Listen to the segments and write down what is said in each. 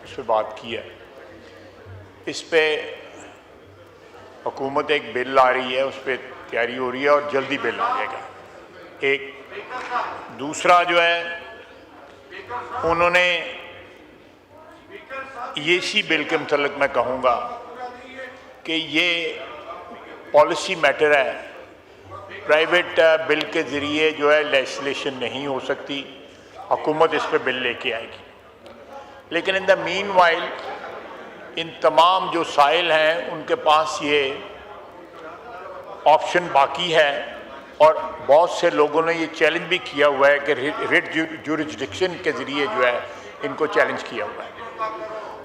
उस पर बात की है। इस पे हुकूमत एक बिल आ रही है, उस पर तैयारी हो रही है और जल्दी बिल आ जाएगा। एक दूसरा जो है, उन्होंने ये इसी बिल के मुतल्लिक मैं कहूँगा कि ये पॉलिसी मैटर है, प्राइवेट बिल के ज़रिए जो है लेजिस्लेशन नहीं हो सकती। हुकूमत इस पर बिल लेके आएगी, लेकिन in the mean while in तमाम जो साइल हैं उनके पास ये ऑप्शन बाकी है, और बहुत से लोगों ने ये चैलेंज भी किया हुआ है कि रिट जुरिस्डिक्शन के ज़रिए जो है इनको चैलेंज किया हुआ है।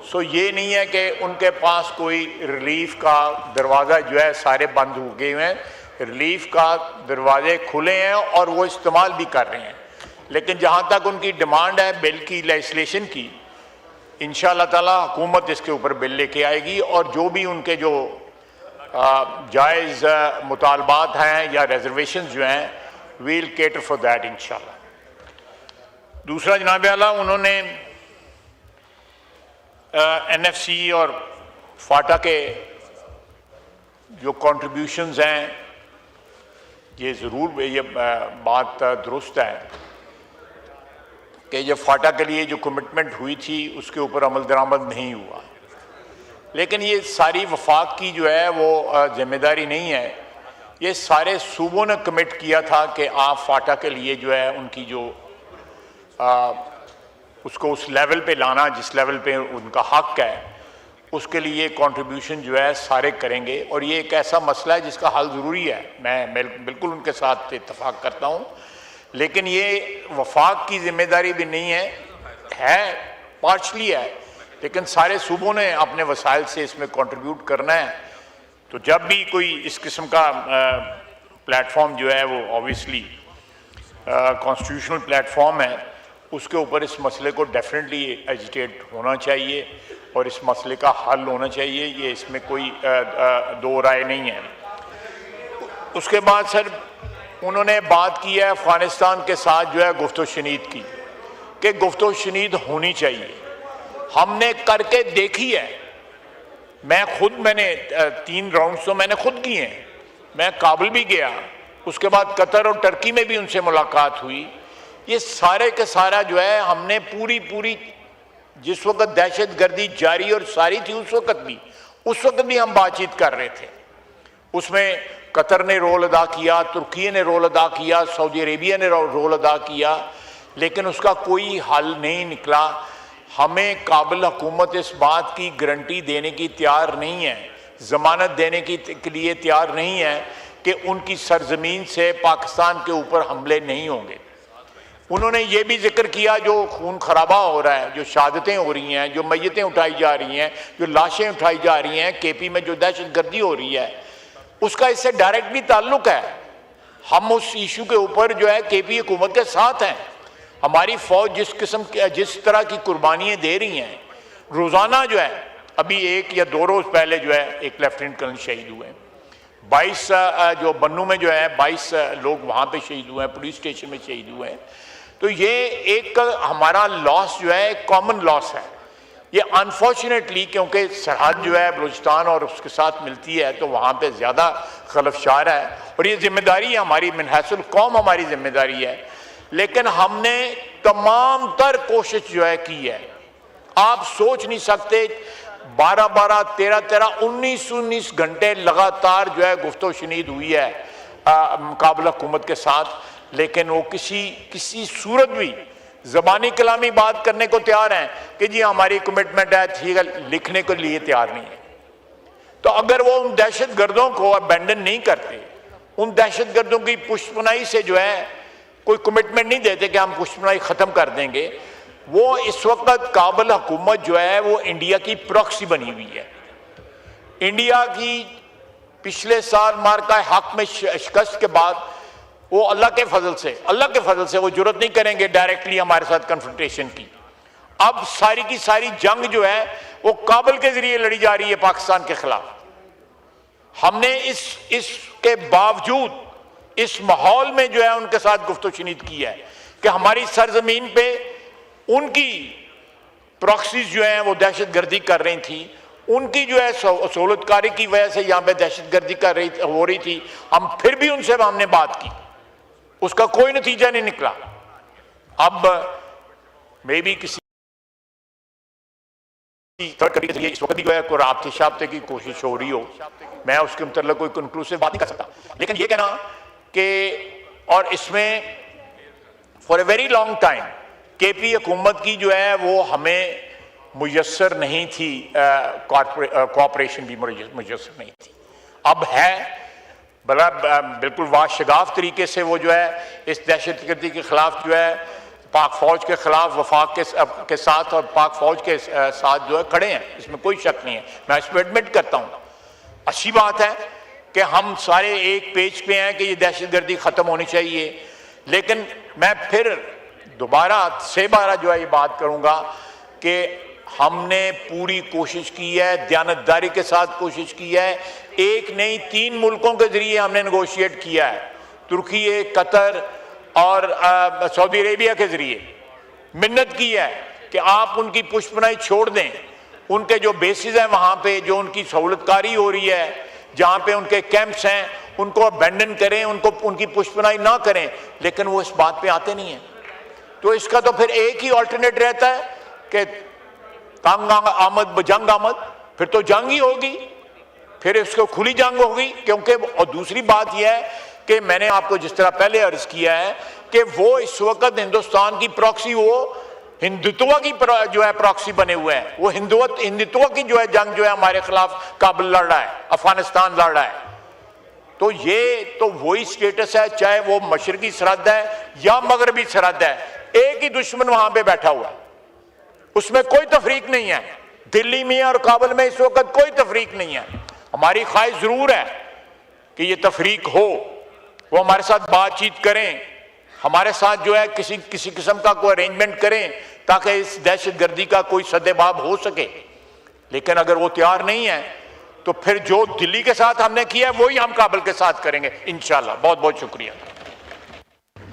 सो ये नहीं है कि उनके पास कोई रिलीफ का दरवाज़ा जो है सारे बंद हो गए हुए हैं, रिलीफ का दरवाजे खुले हैं और वो इस्तेमाल भी कर रहे हैं। लेकिन जहाँ तक उनकी डिमांड है बिल की लेजिस्लेशन की, इंशाअल्लाह ताला हुकूमत इसके ऊपर बिल लेके आएगी, और जो भी उनके जो जायज़ मुतालबात हैं या रिजर्वेशन जो हैं, वील केटर फॉर दैट इंशाअल्लाह। दूसरा जनाब आला, उन्होंने NFC और फाटा के जो कंट्रीब्यूशंस हैं, ये ज़रूर ये बात दुरुस्त है कि जब फाटा के लिए जो कमिटमेंट हुई थी उसके ऊपर अमल दरामद नहीं हुआ, लेकिन ये सारी वफाक की जो है वो जिम्मेदारी नहीं है। ये सारे सूबों ने कमिट किया था कि आप फाटा के लिए जो है उनकी जो उसको उस लेवल पे लाना जिस लेवल पे उनका हक है, उसके लिए कंट्रीब्यूशन जो है सारे करेंगे। और ये एक ऐसा मसला है जिसका हल ज़रूरी है, मैं बिल्कुल उनके साथ इत्तफाक करता हूँ, लेकिन ये वफाक की जिम्मेदारी भी नहीं है पार्शली है, लेकिन सारे सूबों ने अपने वसाइल से इसमें कंट्रीब्यूट करना है। तो जब भी कोई इस किस्म का प्लेटफॉर्म जो है वो ऑब्वियसली कॉन्स्टिट्यूशनल प्लेटफॉर्म है, उसके ऊपर इस मसले को डेफिनेटली एजिटेट होना चाहिए और इस मसले का हल होना चाहिए, ये इसमें कोई दो राय नहीं है। उसके बाद सर उन्होंने बात की है अफ़गानिस्तान के साथ जो है गुफ्तो शनीद की, कि गुफ्तो शनीद होनी चाहिए। हमने करके देखी है, मैंने 3 राउंड्स तो मैंने खुद किए हैं, मैं काबुल भी गया, उसके बाद कतर और टर्की में भी उनसे मुलाकात हुई। ये सारे के सारा जो है हमने पूरी जिस वक्त दहशत गर्दी जारी और सारी थी उस वक्त भी हम बातचीत कर रहे थे। उसमें कतर ने रोल अदा किया, तुर्की ने रोल अदा किया, सऊदी अरेबिया ने रोल अदा किया, लेकिन उसका कोई हल नहीं निकला। हमें काबिल हुकूमत इस बात की गारंटी देने की तैयार नहीं है, ज़मानत देने के लिए तैयार नहीं है कि उनकी सरजमीन से पाकिस्तान के ऊपर हमले नहीं होंगे। उन्होंने ये भी जिक्र किया जो खून खराबा हो रहा है, जो शहादतें हो रही हैं, जो मैयतें उठाई जा रही हैं, जो लाशें उठाई जा रही हैं, KP में जो दहशत गर्दी हो रही है, उसका इससे डायरेक्टली ताल्लुक है। हम उस इशू के ऊपर जो है KP हुकूमत के साथ हैं। हमारी फौज जिस तरह की कुर्बानियाँ दे रही हैं, रोज़ाना जो है, अभी 1 या 2 रोज़ पहले जो है एक लेफ्टिनेंट कर्नल शहीद हुए, 22 जो बन्नू में जो है 22 लोग वहाँ पे शहीद हुए हैं, पुलिस स्टेशन में शहीद हुए हैं। तो ये एक हमारा लॉस जो है कॉमन लॉस है। ये अनफॉर्चुनेटली क्योंकि सरहद जो है बलूचिस्तान और उसके साथ मिलती है, तो वहाँ पे ज़्यादा खलफशार है, और ये जिम्मेदारी हमारी मिनहसुल कौम हमारी जिम्मेदारी है। लेकिन हमने तमाम तर कोशिश जो है की है। आप सोच नहीं सकते 12-12, 13-13, 19-19 घंटे लगातार जो है गुफ्तो शनीद हुई है काबिल हुकूमत के साथ, लेकिन वो किसी सूरत भी ज़बानी कलामी बात करने को तैयार हैं कि जी हमारी कमिटमेंट है, ठीक है, लिखने के लिए तैयार नहीं है। तो अगर वो उन दहशत गर्दों को अबेंडन नहीं करते, उन दहशत गर्दों की पुष्पनाई से जो है कोई कमिटमेंट नहीं देते कि हम पुष्पनाई ख़त्म कर देंगे, वो इस वक्त काबिल हुकूमत जो है वो इंडिया की प्रॉक्सी बनी हुई है। इंडिया की पिछले साल मार्का हक में शिकस्त के बाद वो अल्लाह के फजल से वो जुर्रत नहीं करेंगे डायरेक्टली हमारे साथ कन्फ्रंटेशन की। अब सारी की सारी जंग जो है वो काबुल के जरिए लड़ी जा रही है पाकिस्तान के खिलाफ। हमने इसके बावजूद इस माहौल में जो है उनके साथ गुफ्तो शनीद की है कि हमारी सरजमीन पे उनकी प्रॉक्सीज जो हैं वो दहशतगर्दी कर रही थी, उनकी जो है सहूलतकारी की वजह से यहाँ पे दहशतगर्दी हो रही थी। हम फिर भी उनसे हमने बात की, उसका कोई नतीजा नहीं निकला। अब मे भी किसी थर्ड कंट्री के जरिए इस वक्त भी जो है कोई राब्ते शाब्ते की कोशिश हो रही हो, मैं उसके मतलब कोई कंक्लूसिव बात नहीं कर सकता, लेकिन ये कहना कि और इसमें for a very long time KP हुकूमत की जो है वो हमें मुयस्सर नहीं थी, कोऑपरेशन भी मुयस्सर नहीं थी, अब है। बड़ा बिल्कुल वाशगाफ तरीके से वो जो है इस दहशतगर्दी के खिलाफ जो है पाक फौज के खिलाफ वफाक के साथ और पाक फौज के साथ जो है खड़े हैं, इसमें कोई शक नहीं है, मैं इसमें एडमिट करता हूँ। अच्छी बात है कि हम सारे एक पेज पे हैं कि ये दहशतगर्दी ख़त्म होनी चाहिए, लेकिन मैं फिर दोबारा से जो है ये बात करूँगा कि हमने पूरी कोशिश की है, दयानतदारी के साथ कोशिश की है, एक नहीं 3 मुल्कों के जरिए हमने नेगोशिएट किया है, तुर्की, कतर और सऊदी अरेबिया के जरिए मिन्नत की है कि आप उनकी पुष्पनाई छोड़ दें, उनके जो बेसिस हैं वहाँ पे जो उनकी सहूलतकारी हो रही है, जहाँ पे उनके कैंप्स हैं उनको अबैंडन करें, उनकी पुष्पनाई ना करें, लेकिन वो इस बात पे आते नहीं हैं। तो इसका तो फिर एक ही ऑल्टरनेट रहता है कि तंग आमद जंग आमद, फिर तो जंग ही होगी, फिर इसको खुली जंग होगी। क्योंकि और दूसरी बात यह है कि मैंने आपको जिस तरह पहले अर्ज किया है कि वो इस वक्त हिंदुस्तान की प्रॉक्सी, वो हिंदुत्व की जो है प्रॉक्सी बने हुए हैं, वो हिंदुत्व की जो है जंग जो है हमारे खिलाफ काबुल लड़ रहा है, अफगानिस्तान लड़ रहा है। तो ये तो वही स्टेटस है, चाहे वो मशरकी सरहद है या मगरबी सरहद है, एक ही दुश्मन वहां पे बैठा हुआ है, उसमें कोई तफरीक नहीं है। दिल्ली में और काबुल में इस वक्त कोई तफरीक नहीं है। हमारी ख्वाहिश जरूर है कि ये तफरीक हो, वो हमारे साथ बातचीत करें, हमारे साथ जो है किसी किस्म का कोई अरेंजमेंट करें ताकि इस दहशतगर्दी का कोई सद्देबाब हो सके। लेकिन अगर वो तैयार नहीं है तो फिर जो दिल्ली के साथ हमने किया है वही हम काबुल के साथ करेंगे इंशाल्लाह। बहुत बहुत शुक्रिया।